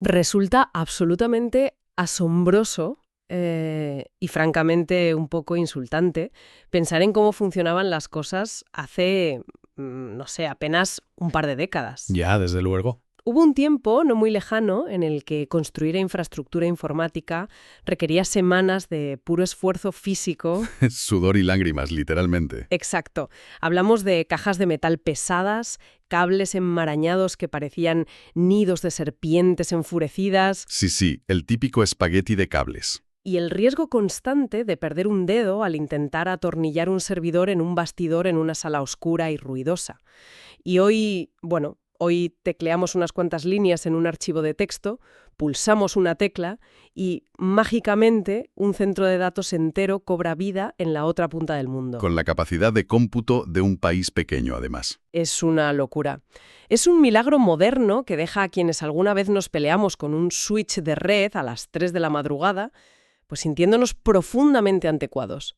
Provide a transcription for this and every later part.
Resulta absolutamente asombroso y francamente un poco insultante pensar en cómo funcionaban las cosas hace, no sé, apenas un par de décadas. Ya, desde luego. Hubo un tiempo no muy lejano en el que construir infraestructura informática requería semanas de puro esfuerzo físico. Sudor y lágrimas, literalmente. Exacto. Hablamos de cajas de metal pesadas, cables enmarañados que parecían nidos de serpientes enfurecidas Sí, el típico espagueti de cables. y el riesgo constante de perder un dedo al intentar atornillar un servidor en un bastidor en una sala oscura y ruidosa. Y hoy tecleamos unas cuantas líneas en un archivo de texto, pulsamos una tecla y mágicamente un centro de datos entero cobra vida en la otra punta del mundo. Con la capacidad de cómputo de un país pequeño, además. Es una locura. Es un milagro moderno que deja a quienes alguna vez nos peleamos con un switch de red a las 3 de la madrugada, pues sintiéndonos profundamente anticuados.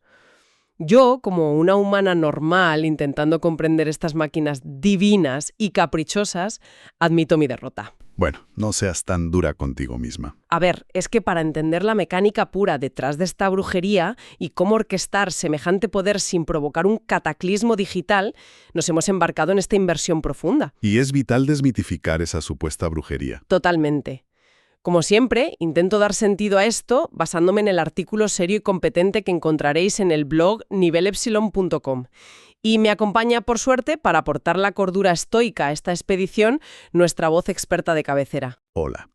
Yo, como una humana normal intentando comprender estas máquinas divinas y caprichosas, admito mi derrota. Bueno, no seas tan dura contigo misma. A ver, es que para entender la mecánica pura detrás de esta brujería y cómo orquestar semejante poder sin provocar un cataclismo digital, nos hemos embarcado en esta inversión profunda. Y es vital desmitificar esa supuesta brujería. Totalmente. Como siempre, intento dar sentido a esto basándome en el artículo serio y competente que encontraréis en el blog nivelepsilon.com. Y me acompaña, por suerte, para aportar la cordura estoica a esta expedición, nuestra voz experta de cabecera. Hola.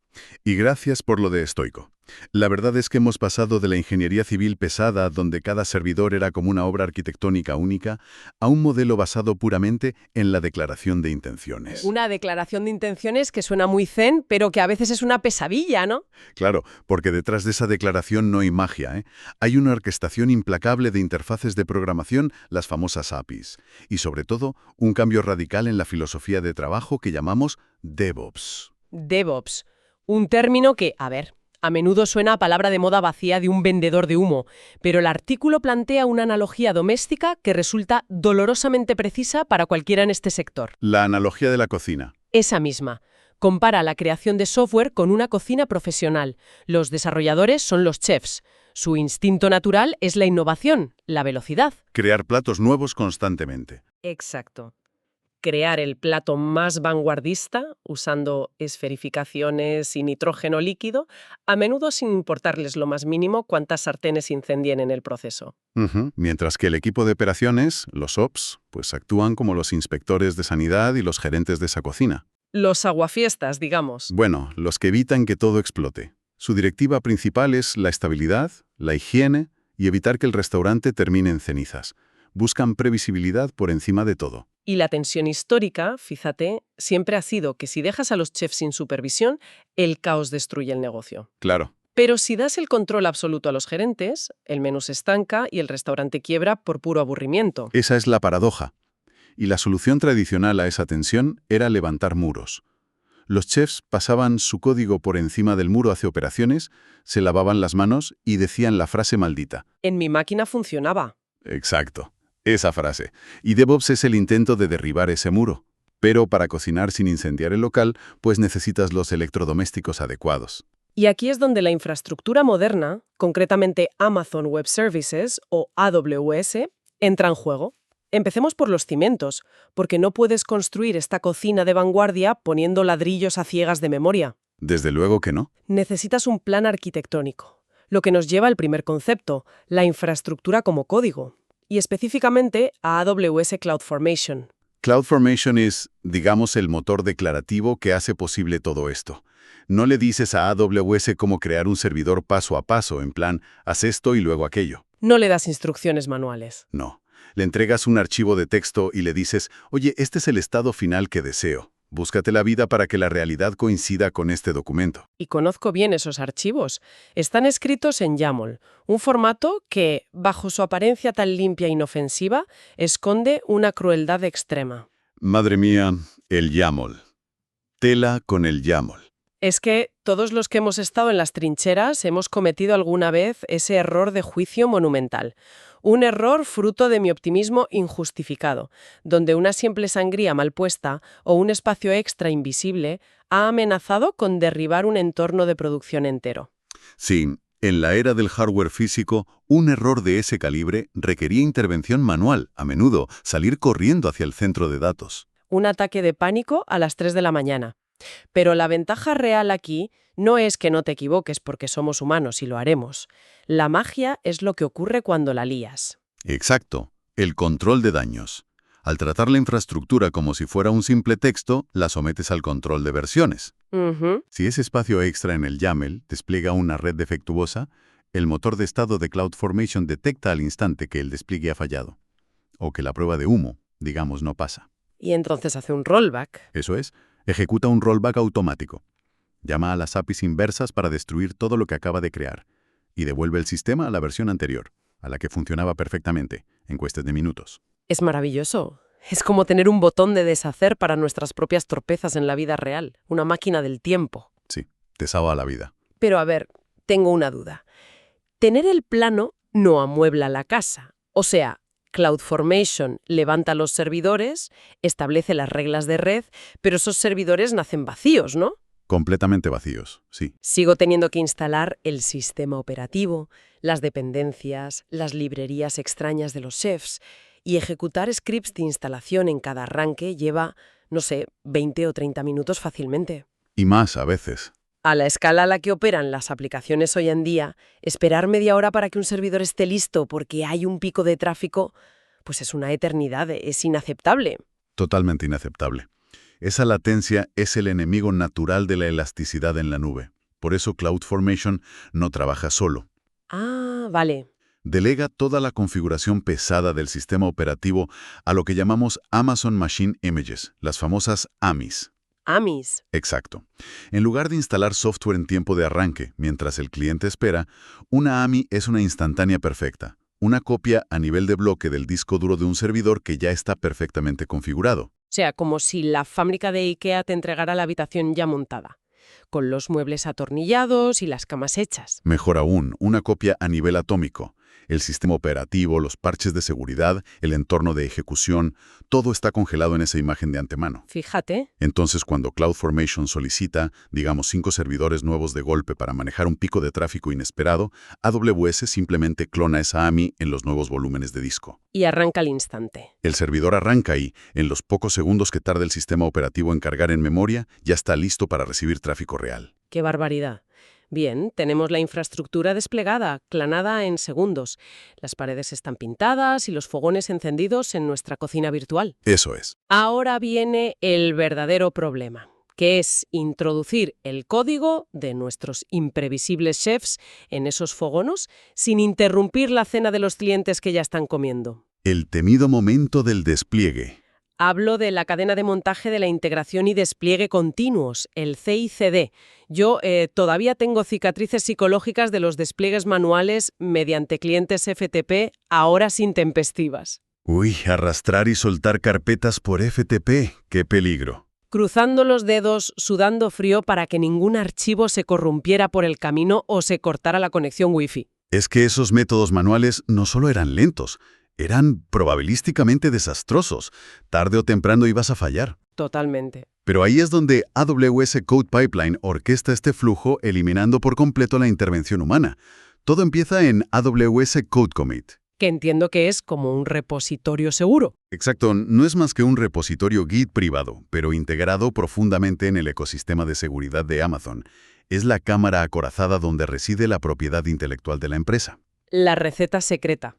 Y gracias por lo de estoico. La verdad es que hemos pasado de la ingeniería civil pesada, donde cada servidor era como una obra arquitectónica única, a un modelo basado puramente en la declaración de intenciones. Una declaración de intenciones que suena muy zen, pero que a veces es una pesadilla, ¿no? Claro, porque detrás de esa declaración no hay magia, ¿eh? Hay una orquestación implacable de interfaces de programación, las famosas APIs. Y sobre todo, un cambio radical en la filosofía de trabajo que llamamos DevOps. DevOps. Un término que, a menudo suena a palabra de moda vacía de un vendedor de humo, pero el artículo plantea una analogía doméstica que resulta dolorosamente precisa para cualquiera en este sector. La analogía de la cocina. Esa misma. Compara la creación de software con una cocina profesional. Los desarrolladores son los chefs. Su instinto natural es la innovación, la velocidad. Crear platos nuevos constantemente. Exacto. Crear el plato más vanguardista, usando esferificaciones y nitrógeno líquido, a menudo sin importarles lo más mínimo cuántas sartenes incendien en el proceso. Mientras que el equipo de operaciones, los Ops, pues actúan como los inspectores de sanidad y los gerentes de esa cocina. Los aguafiestas, digamos. Bueno, los que evitan que todo explote. Su directiva principal es la estabilidad, la higiene y evitar que el restaurante termine en cenizas. Buscan previsibilidad por encima de todo. Y la tensión histórica, fíjate, siempre ha sido que si dejas a los chefs sin supervisión, el caos destruye el negocio. Claro. Pero si das el control absoluto a los gerentes, el menú se estanca y el restaurante quiebra por puro aburrimiento. Esa es la paradoja. Y la solución tradicional a esa tensión era levantar muros. Los chefs pasaban su código por encima del muro hacia operaciones, se lavaban las manos y decían la frase maldita. En mi máquina funcionaba. Exacto. Esa frase. Y DevOps es el intento de derribar ese muro. Pero para cocinar sin incendiar el local, pues necesitas los electrodomésticos adecuados. Y aquí es donde la infraestructura moderna, concretamente Amazon Web Services o AWS, entra en juego. Empecemos por los cimientos, porque no puedes construir esta cocina de vanguardia poniendo ladrillos a ciegas de memoria. Desde luego que no. Necesitas un plan arquitectónico, lo que nos lleva al primer concepto, la infraestructura como código, y específicamente a AWS CloudFormation. CloudFormation es, digamos, el motor declarativo que hace posible todo esto. No le dices a AWS cómo crear un servidor paso a paso, en plan, haz esto y luego aquello. No le das instrucciones manuales. No. Le entregas un archivo de texto y le dices, oye, este es el estado final que deseo. Búscate la vida para que la realidad coincida con este documento. Y conozco bien esos archivos. Están escritos en YAML, un formato que, bajo su apariencia tan limpia e inofensiva, esconde una crueldad extrema. Madre mía, el YAML. Tela con el YAML. Es que todos los que hemos estado en las trincheras hemos cometido alguna vez ese error de juicio monumental. Un error fruto de mi optimismo injustificado, donde una simple sangría mal puesta o un espacio extra invisible ha amenazado con derribar un entorno de producción entero. Sí, en la era del hardware físico, un error de ese calibre requería intervención manual, a menudo salir corriendo hacia el centro de datos. Un ataque de pánico a las 3 de la mañana. Pero la ventaja real aquí no es que no te equivoques porque somos humanos y lo haremos. La magia es lo que ocurre cuando la lías. Exacto, el control de daños. Al tratar la infraestructura como si fuera un simple texto, la sometes al control de versiones. Ujú. Si ese espacio extra en el YAML despliega una red defectuosa, el motor de estado de CloudFormation detecta al instante que el despliegue ha fallado, o que la prueba de humo, digamos, no pasa. Y entonces hace un rollback. Eso es, ejecuta un rollback automático. Llama a las APIs inversas para destruir todo lo que acaba de crear, y devuelve el sistema a la versión anterior, a la que funcionaba perfectamente, en cuestión de minutos. Es maravilloso. Es como tener un botón de deshacer para nuestras propias torpezas en la vida real, una máquina del tiempo. Sí, te salva la vida. Pero a ver, tengo una duda. Tener el plano no amuebla la casa. O sea, CloudFormation levanta los servidores, establece las reglas de red, pero esos servidores nacen vacíos, ¿no? Completamente vacíos, sí. Sigo teniendo que instalar el sistema operativo, las dependencias, las librerías extrañas de los chefs, y ejecutar scripts de instalación en cada arranque lleva, no sé, 20 o 30 minutos fácilmente. Y más a veces. A la escala a la que operan las aplicaciones hoy en día, esperar media hora para que un servidor esté listo porque hay un pico de tráfico, pues es una eternidad, es inaceptable. Totalmente inaceptable. Esa latencia es el enemigo natural de la elasticidad en la nube. Por eso CloudFormation no trabaja solo. Ah, vale. Delega toda la configuración pesada del sistema operativo a lo que llamamos Amazon Machine Images, las famosas AMIs. AMIs. Exacto. En lugar de instalar software en tiempo de arranque, mientras el cliente espera, una AMI es una instantánea perfecta, una copia a nivel de bloque del disco duro de un servidor que ya está perfectamente configurado. O sea, como si la fábrica de IKEA te entregara la habitación ya montada, con los muebles atornillados y las camas hechas. Mejor aún, una copia a nivel atómico. El sistema operativo, los parches de seguridad, el entorno de ejecución, todo está congelado en esa imagen de antemano. Fíjate. Entonces, cuando CloudFormation solicita, digamos, 5 servidores nuevos de golpe para manejar un pico de tráfico inesperado, AWS simplemente clona esa AMI en los nuevos volúmenes de disco. Y arranca al instante. El servidor arranca y, en los pocos segundos que tarda el sistema operativo en cargar en memoria, ya está listo para recibir tráfico real. ¡Qué barbaridad! Bien, tenemos la infraestructura desplegada, clanada en segundos. Las paredes están pintadas y los fogones encendidos en nuestra cocina virtual. Eso es. Ahora viene el verdadero problema, que es introducir el código de nuestros imprevisibles chefs en esos fogonos sin interrumpir la cena de los clientes que ya están comiendo. El temido momento del despliegue. Hablo de la cadena de montaje de la integración y despliegue continuos, el CICD. Yo todavía tengo cicatrices psicológicas de los despliegues manuales mediante clientes FTP, ahora intempestivas. Uy, arrastrar y soltar carpetas por FTP, qué peligro. Cruzando los dedos, sudando frío para que ningún archivo se corrompiera por el camino o se cortara la conexión Wi-Fi. Es que esos métodos manuales no solo eran lentos, eran probabilísticamente desastrosos. Tarde o temprano ibas a fallar. Totalmente. Pero ahí es donde AWS Code Pipeline orquesta este flujo eliminando por completo la intervención humana. Todo empieza en AWS Code Commit. Que entiendo que es como un repositorio seguro. Exacto, no es más que un repositorio Git privado, pero integrado profundamente en el ecosistema de seguridad de Amazon. Es la cámara acorazada donde reside la propiedad intelectual de la empresa. La receta secreta.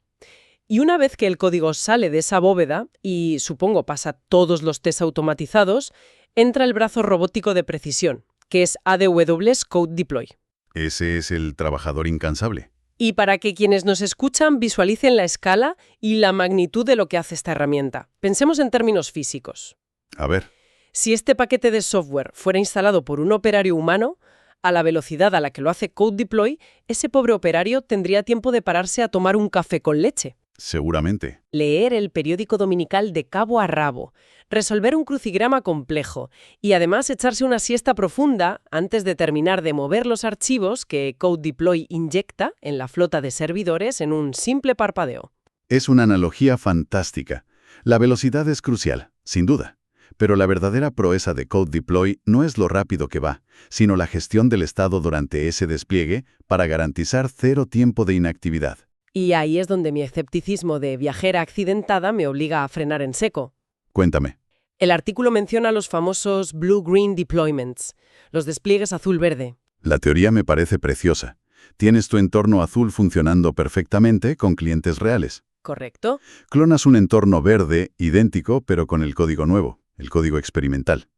Y una vez que el código sale de esa bóveda, y supongo pasa todos los tests automatizados, entra el brazo robótico de precisión, que es AWS Code Deploy. Ese es el trabajador incansable. Y para que quienes nos escuchan visualicen la escala y la magnitud de lo que hace esta herramienta, pensemos en términos físicos. A ver. Si este paquete de software fuera instalado por un operario humano, a la velocidad a la que lo hace Code Deploy, ese pobre operario tendría tiempo de pararse a tomar un café con leche. Seguramente. Leer el periódico dominical de cabo a rabo, resolver un crucigrama complejo y además echarse una siesta profunda antes de terminar de mover los archivos que Code Deploy inyecta en la flota de servidores en un simple parpadeo. Es una analogía fantástica. La velocidad es crucial, sin duda. Pero la verdadera proeza de Code Deploy no es lo rápido que va, sino la gestión del estado durante ese despliegue para garantizar 0 tiempo de inactividad. Y ahí es donde mi escepticismo de viajera accidentada me obliga a frenar en seco. Cuéntame. El artículo menciona los famosos Blue-Green Deployments, los despliegues azul-verde. La teoría me parece preciosa. Tienes tu entorno azul funcionando perfectamente con clientes reales. ¿Correcto? Clonas un entorno verde, idéntico, pero con el código nuevo, el código experimental.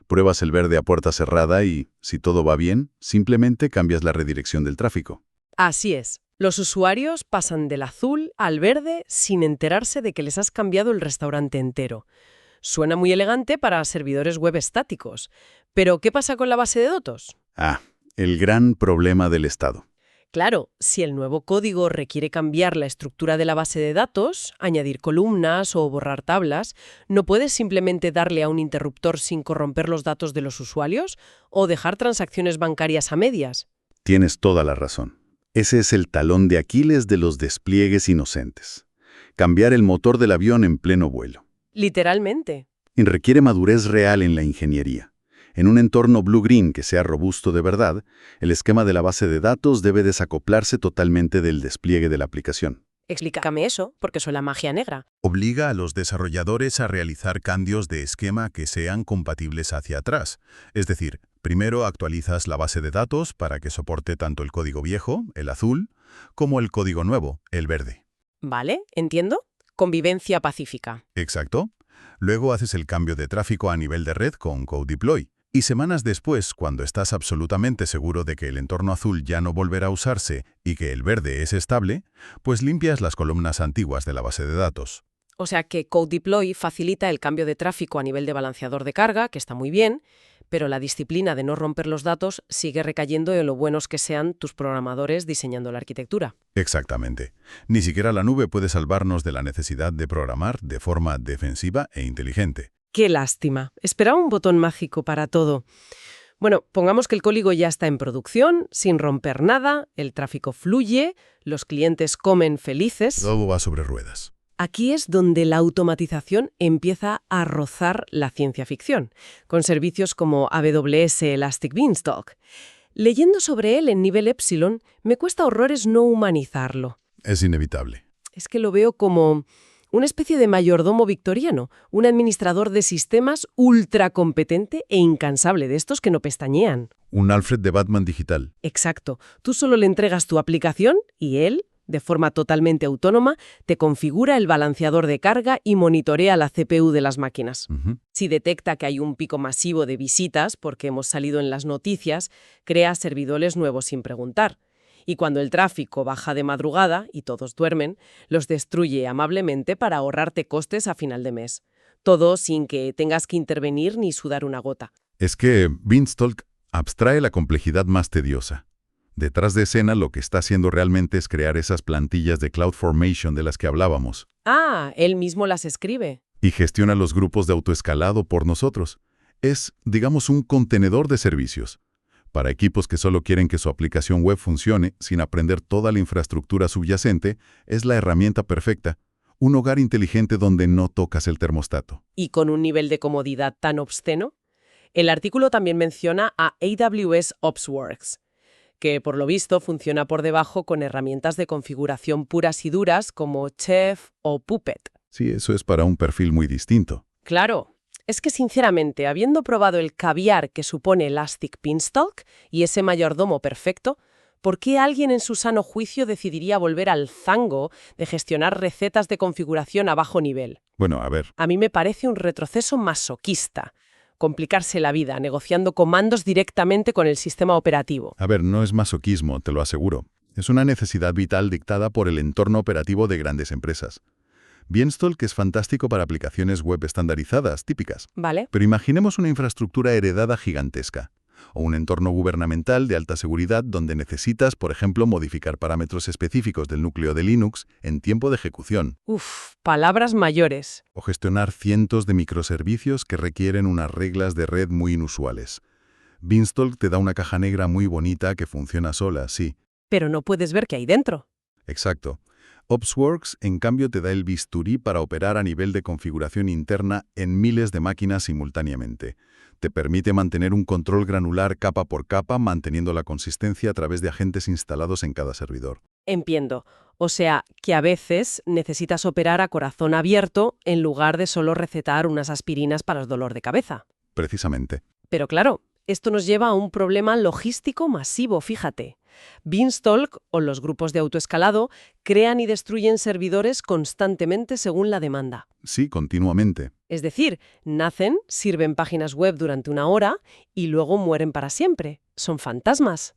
Pruebas el verde a puerta cerrada y, si todo va bien, simplemente cambias la redirección del tráfico. Así es. Los usuarios pasan del azul al verde sin enterarse de que les has cambiado el restaurante entero. Suena muy elegante para servidores web estáticos. Pero, ¿qué pasa con la base de datos? El gran problema del Estado. Claro, si el nuevo código requiere cambiar la estructura de la base de datos, añadir columnas o borrar tablas, ¿no puedes simplemente darle a un interruptor sin corromper los datos de los usuarios o dejar transacciones bancarias a medias? Tienes toda la razón. Ese es el talón de Aquiles de los despliegues inocentes. Cambiar el motor del avión en pleno vuelo. Literalmente. Y requiere madurez real en la ingeniería. En un entorno blue-green que sea robusto de verdad, el esquema de la base de datos debe desacoplarse totalmente del despliegue de la aplicación. Explícame eso, porque soy la magia negra. Obliga a los desarrolladores a realizar cambios de esquema que sean compatibles hacia atrás. Es decir, primero actualizas la base de datos para que soporte tanto el código viejo, el azul, como el código nuevo, el verde. ¿Vale? ¿Entiendo? Convivencia pacífica. Exacto. Luego haces el cambio de tráfico a nivel de red con Code Deploy. Y semanas después, cuando estás absolutamente seguro de que el entorno azul ya no volverá a usarse y que el verde es estable, pues limpias las columnas antiguas de la base de datos. O sea que Code Deploy facilita el cambio de tráfico a nivel de balanceador de carga, que está muy bien, pero la disciplina de no romper los datos sigue recayendo en lo buenos que sean tus programadores diseñando la arquitectura. Exactamente. Ni siquiera la nube puede salvarnos de la necesidad de programar de forma defensiva e inteligente. ¡Qué lástima! Esperaba un botón mágico para todo. Bueno, pongamos que el código ya está en producción, sin romper nada, el tráfico fluye, los clientes comen felices. Todo va sobre ruedas. Aquí es donde la automatización empieza a rozar la ciencia ficción, con servicios como AWS Elastic Beanstalk. Leyendo sobre él en nivel Epsilon, me cuesta horrores no humanizarlo. Es inevitable. Es que lo veo como una especie de mayordomo victoriano, un administrador de sistemas ultra competente e incansable, de estos que no pestañean. Un Alfred de Batman digital. Exacto. Tú solo le entregas tu aplicación y él, de forma totalmente autónoma, te configura el balanceador de carga y monitorea la CPU de las máquinas. Si detecta que hay un pico masivo de visitas, porque hemos salido en las noticias, crea servidores nuevos sin preguntar. Y cuando el tráfico baja de madrugada y todos duermen, los destruye amablemente para ahorrarte costes a final de mes. Todo sin que tengas que intervenir ni sudar una gota. Es que Beanstalk abstrae la complejidad más tediosa. Detrás de escena lo que está haciendo realmente es crear esas plantillas de CloudFormation de las que hablábamos. Ah, él mismo las escribe. Y gestiona los grupos de autoescalado por nosotros. Es, digamos, un contenedor de servicios. Para equipos que solo quieren que su aplicación web funcione sin aprender toda la infraestructura subyacente, es la herramienta perfecta. Un hogar inteligente donde no tocas el termostato. ¿Y con un nivel de comodidad tan obsceno? El artículo también menciona a AWS OpsWorks, que por lo visto funciona por debajo con herramientas de configuración puras y duras como Chef o Puppet. Sí, eso es para un perfil muy distinto. Claro. Es que, sinceramente, habiendo probado el caviar que supone Elastic Beanstalk y ese mayordomo perfecto, ¿por qué alguien en su sano juicio decidiría volver al zango de gestionar recetas de configuración a bajo nivel? Bueno, a ver. A mí me parece un retroceso masoquista, complicarse la vida negociando comandos directamente con el sistema operativo. A ver, no es masoquismo, te lo aseguro. Es una necesidad vital dictada por el entorno operativo de grandes empresas. Beanstalk es fantástico para aplicaciones web estandarizadas, típicas. ¿Vale? Pero imaginemos una infraestructura heredada gigantesca, o un entorno gubernamental de alta seguridad donde necesitas, por ejemplo, modificar parámetros específicos del núcleo de Linux en tiempo de ejecución. Uf, palabras mayores. O gestionar cientos de microservicios que requieren unas reglas de red muy inusuales. Beanstalk te da una caja negra muy bonita que funciona sola, sí. Pero no puedes ver qué hay dentro. Exacto. OpsWorks, en cambio, te da el bisturí para operar a nivel de configuración interna en miles de máquinas simultáneamente. Te permite mantener un control granular capa por capa, manteniendo la consistencia a través de agentes instalados en cada servidor. Entiendo. O sea, que a veces necesitas operar a corazón abierto en lugar de solo recetar unas aspirinas para el dolor de cabeza. Precisamente. Pero claro, esto nos lleva a un problema logístico masivo, fíjate. Beanstalk, o los grupos de autoescalado, crean y destruyen servidores constantemente según la demanda. Sí, continuamente. Es decir, nacen, sirven páginas web durante una hora y luego mueren para siempre. Son fantasmas.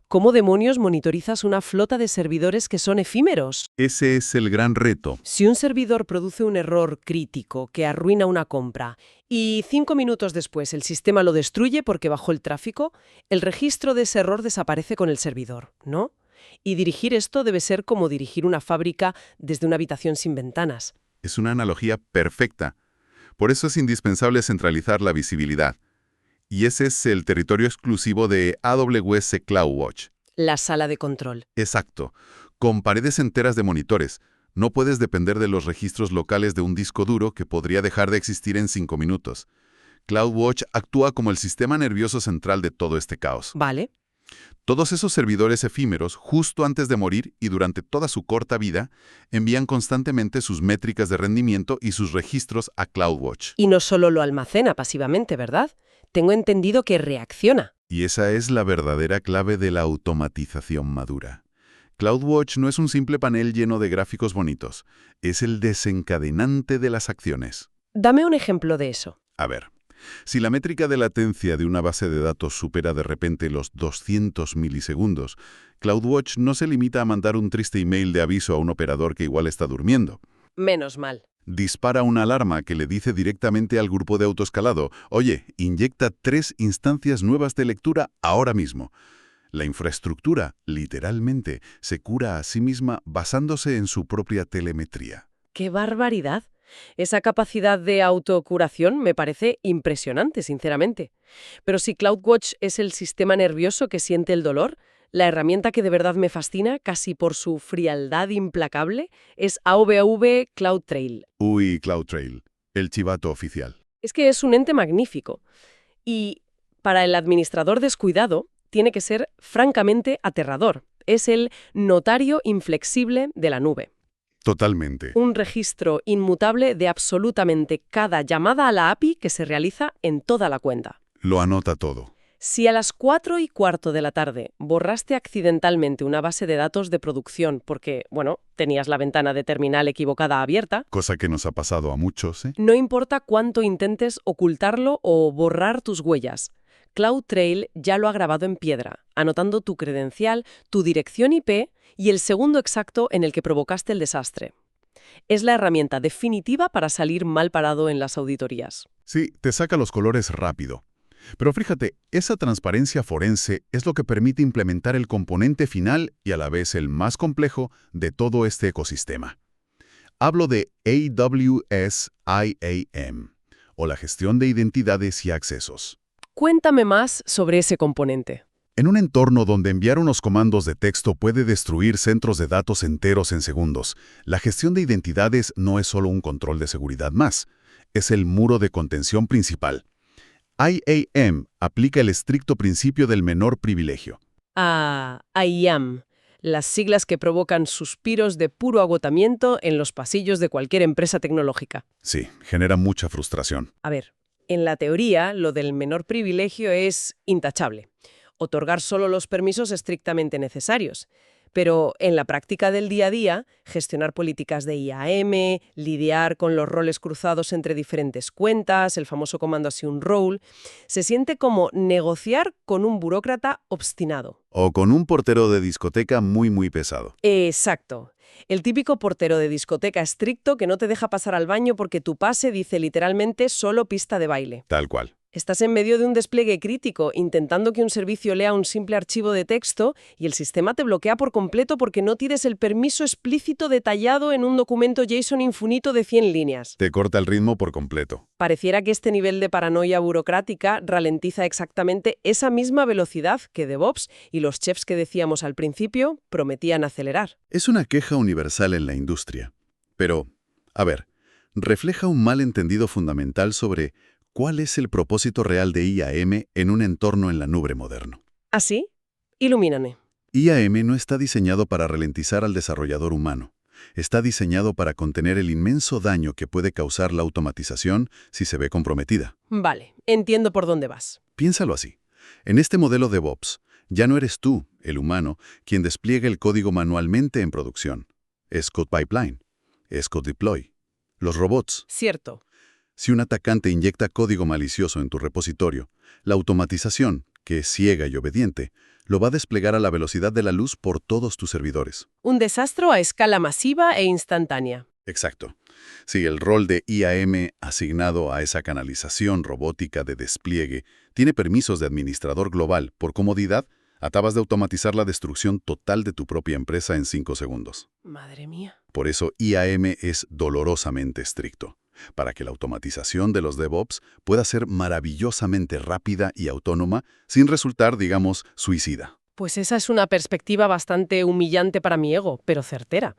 ¿Cómo demonios monitorizas una flota de servidores que son efímeros? Ese es el gran reto. Si un servidor produce un error crítico que arruina una compra y 5 minutos después el sistema lo destruye porque bajó el tráfico, el registro de ese error desaparece con el servidor, ¿no? Y dirigir esto debe ser como dirigir una fábrica desde una habitación sin ventanas. Es una analogía perfecta. Por eso es indispensable centralizar la visibilidad. Y ese es el territorio exclusivo de AWS CloudWatch. La sala de control. Exacto. Con paredes enteras de monitores. No puedes depender de los registros locales de un disco duro que podría dejar de existir en 5 minutos. CloudWatch actúa como el sistema nervioso central de todo este caos. Vale. Todos esos servidores efímeros, justo antes de morir y durante toda su corta vida, envían constantemente sus métricas de rendimiento y sus registros a CloudWatch. Y no solo lo almacena pasivamente, ¿verdad? Tengo entendido que reacciona. Y esa es la verdadera clave de la automatización madura. CloudWatch no es un simple panel lleno de gráficos bonitos, es el desencadenante de las acciones. Dame un ejemplo de eso. A ver, si la métrica de latencia de una base de datos supera de repente los 200 milisegundos, CloudWatch no se limita a mandar un triste email de aviso a un operador que igual está durmiendo. Menos mal. Dispara una alarma que le dice directamente al grupo de autoescalado, oye, inyecta 3 instancias nuevas de lectura ahora mismo. La infraestructura, literalmente, se cura a sí misma basándose en su propia telemetría. ¡Qué barbaridad! Esa capacidad de autocuración me parece impresionante, sinceramente. Pero si CloudWatch es el sistema nervioso que siente el dolor, la herramienta que de verdad me fascina, casi por su frialdad implacable, es AWS CloudTrail. Uy, CloudTrail, el chivato oficial. Es que es un ente magnífico. Y para el administrador descuidado, tiene que ser francamente aterrador. Es el notario inflexible de la nube. Totalmente. Un registro inmutable de absolutamente cada llamada a la API que se realiza en toda la cuenta. Lo anota todo. Si a las 4:15 de la tarde borraste accidentalmente una base de datos de producción porque, tenías la ventana de terminal equivocada abierta, Cosa que nos ha pasado a muchos, ¿eh? no importa cuánto intentes ocultarlo o borrar tus huellas, CloudTrail ya lo ha grabado en piedra, anotando tu credencial, tu dirección IP y el segundo exacto en el que provocaste el desastre. Es la herramienta definitiva para salir mal parado en las auditorías. Sí, te saca los colores rápido. Pero fíjate, esa transparencia forense es lo que permite implementar el componente final y a la vez el más complejo de todo este ecosistema. Hablo de AWS IAM, o la gestión de identidades y accesos. Cuéntame más sobre ese componente. En un entorno donde enviar unos comandos de texto puede destruir centros de datos enteros en segundos, la gestión de identidades no es solo un control de seguridad más, es el muro de contención principal. IAM aplica el estricto principio del menor privilegio. IAM, las siglas que provocan suspiros de puro agotamiento en los pasillos de cualquier empresa tecnológica. Sí, genera mucha frustración. A ver, en la teoría, lo del menor privilegio es intachable. Otorgar solo los permisos estrictamente necesarios. Pero en la práctica del día a día, gestionar políticas de IAM, lidiar con los roles cruzados entre diferentes cuentas, el famoso comando assume role, se siente como negociar con un burócrata obstinado. O con un portero de discoteca muy pesado. Exacto. El típico portero de discoteca estricto que no te deja pasar al baño porque tu pase dice literalmente solo pista de baile. Tal cual. Estás en medio de un despliegue crítico, intentando que un servicio lea un simple archivo de texto y el sistema te bloquea por completo porque no tienes el permiso explícito detallado en un documento JSON infinito de 100 líneas. Te corta el ritmo por completo. Pareciera que este nivel de paranoia burocrática ralentiza exactamente esa misma velocidad que DevOps y los chefs que decíamos al principio prometían acelerar. Es una queja universal en la industria. Pero, a ver, refleja un malentendido fundamental sobre cuál es el propósito real de IAM en un entorno en la nube moderno. ¿Así? Ilumíname. IAM no está diseñado para ralentizar al desarrollador humano. Está diseñado para contener el inmenso daño que puede causar la automatización si se ve comprometida. Vale, entiendo por dónde vas. Piénsalo así. En este modelo DevOps, ya no eres tú, el humano, quien despliega el código manualmente en producción. Es Code Pipeline. Es Code Deploy. Los robots. Cierto. Si un atacante inyecta código malicioso en tu repositorio, la automatización, que es ciega y obediente, lo va a desplegar a la velocidad de la luz por todos tus servidores. Un desastre a escala masiva e instantánea. Exacto. Si el rol de IAM asignado a esa canalización robótica de despliegue tiene permisos de administrador global por comodidad, acabas de automatizar la destrucción total de tu propia empresa en 5 segundos. Madre mía. Por eso IAM es dolorosamente estricto, para que la automatización de los DevOps pueda ser maravillosamente rápida y autónoma sin resultar, digamos, suicida. Pues esa es una perspectiva bastante humillante para mi ego, pero certera.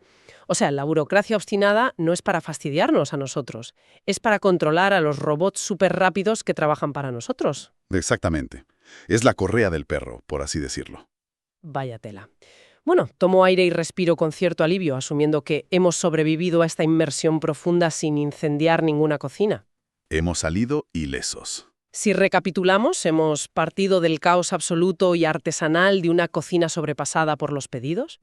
O sea, la burocracia obstinada no es para fastidiarnos a nosotros, es para controlar a los robots súper rápidos que trabajan para nosotros. Exactamente. Es la correa del perro, por así decirlo. Vaya tela. Bueno, tomo aire y respiro con cierto alivio, asumiendo que hemos sobrevivido a esta inmersión profunda sin incendiar ninguna cocina. Hemos salido ilesos. Si recapitulamos, hemos partido del caos absoluto y artesanal de una cocina sobrepasada por los pedidos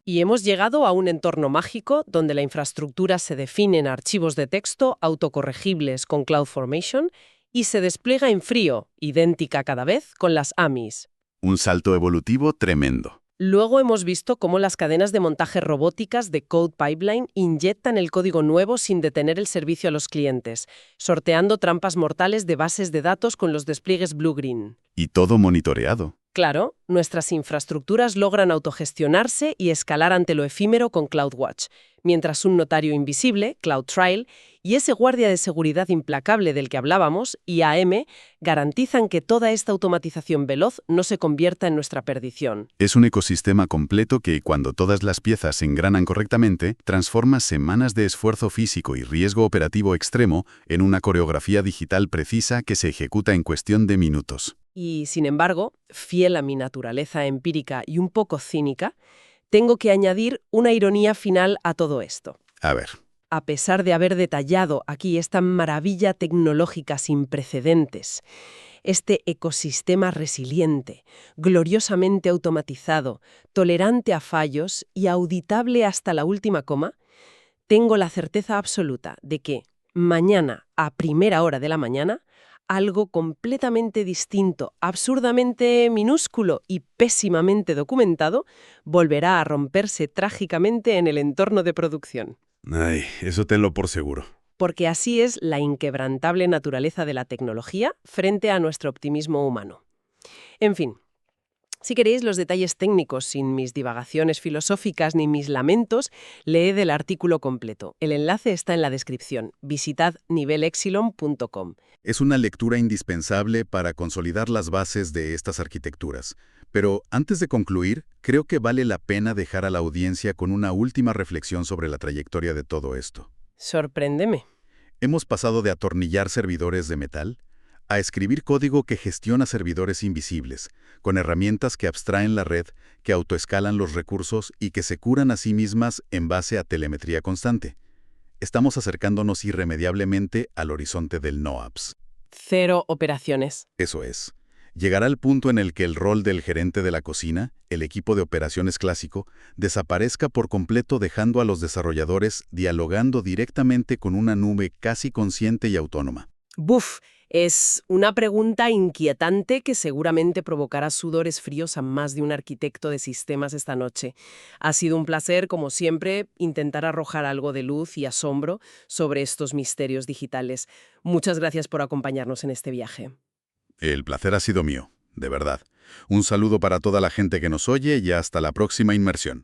y hemos llegado a un entorno mágico donde la infraestructura se define en archivos de texto autocorregibles con CloudFormation y se despliega en frío, idéntica cada vez, con las AMIs. Un salto evolutivo tremendo. Luego hemos visto cómo las cadenas de montaje robóticas de Code Pipeline inyectan el código nuevo sin detener el servicio a los clientes, sorteando trampas mortales de bases de datos con los despliegues Blue-Green. Y todo monitoreado. Claro, nuestras infraestructuras logran autogestionarse y escalar ante lo efímero con CloudWatch, mientras un notario invisible, CloudTrail, y ese guardia de seguridad implacable del que hablábamos, IAM, garantizan que toda esta automatización veloz no se convierta en nuestra perdición. Es un ecosistema completo que, cuando todas las piezas se engranan correctamente, transforma semanas de esfuerzo físico y riesgo operativo extremo en una coreografía digital precisa que se ejecuta en cuestión de minutos. Y, sin embargo, fiel a mi naturaleza empírica y un poco cínica, tengo que añadir una ironía final a todo esto. A ver. A pesar de haber detallado aquí esta maravilla tecnológica sin precedentes, este ecosistema resiliente, gloriosamente automatizado, tolerante a fallos y auditable hasta la última coma, tengo la certeza absoluta de que mañana, a primera hora de la mañana, algo completamente distinto, absurdamente minúsculo y pésimamente documentado volverá a romperse trágicamente en el entorno de producción. Ay, eso tenlo por seguro. Porque así es la inquebrantable naturaleza de la tecnología frente a nuestro optimismo humano. En fin, si queréis los detalles técnicos sin mis divagaciones filosóficas ni mis lamentos, leed el artículo completo. El enlace está en la descripción. Visitad nivelexilon.com. Es una lectura indispensable para consolidar las bases de estas arquitecturas. Pero antes de concluir, creo que vale la pena dejar a la audiencia con una última reflexión sobre la trayectoria de todo esto. Sorpréndeme. Hemos pasado de atornillar servidores de metal a escribir código que gestiona servidores invisibles, con herramientas que abstraen la red, que autoescalan los recursos y que se curan a sí mismas en base a telemetría constante. Estamos acercándonos irremediablemente al horizonte del NoOps. Cero operaciones. Eso es. Llegará el punto en el que el rol del gerente de la cocina, el equipo de operaciones clásico, desaparezca por completo, dejando a los desarrolladores dialogando directamente con una nube casi consciente y autónoma. ¡Buf! Es una pregunta inquietante que seguramente provocará sudores fríos a más de un arquitecto de sistemas esta noche. Ha sido un placer, como siempre, intentar arrojar algo de luz y asombro sobre estos misterios digitales. Muchas gracias por acompañarnos en este viaje. El placer ha sido mío, de verdad. Un saludo para toda la gente que nos oye y hasta la próxima inmersión.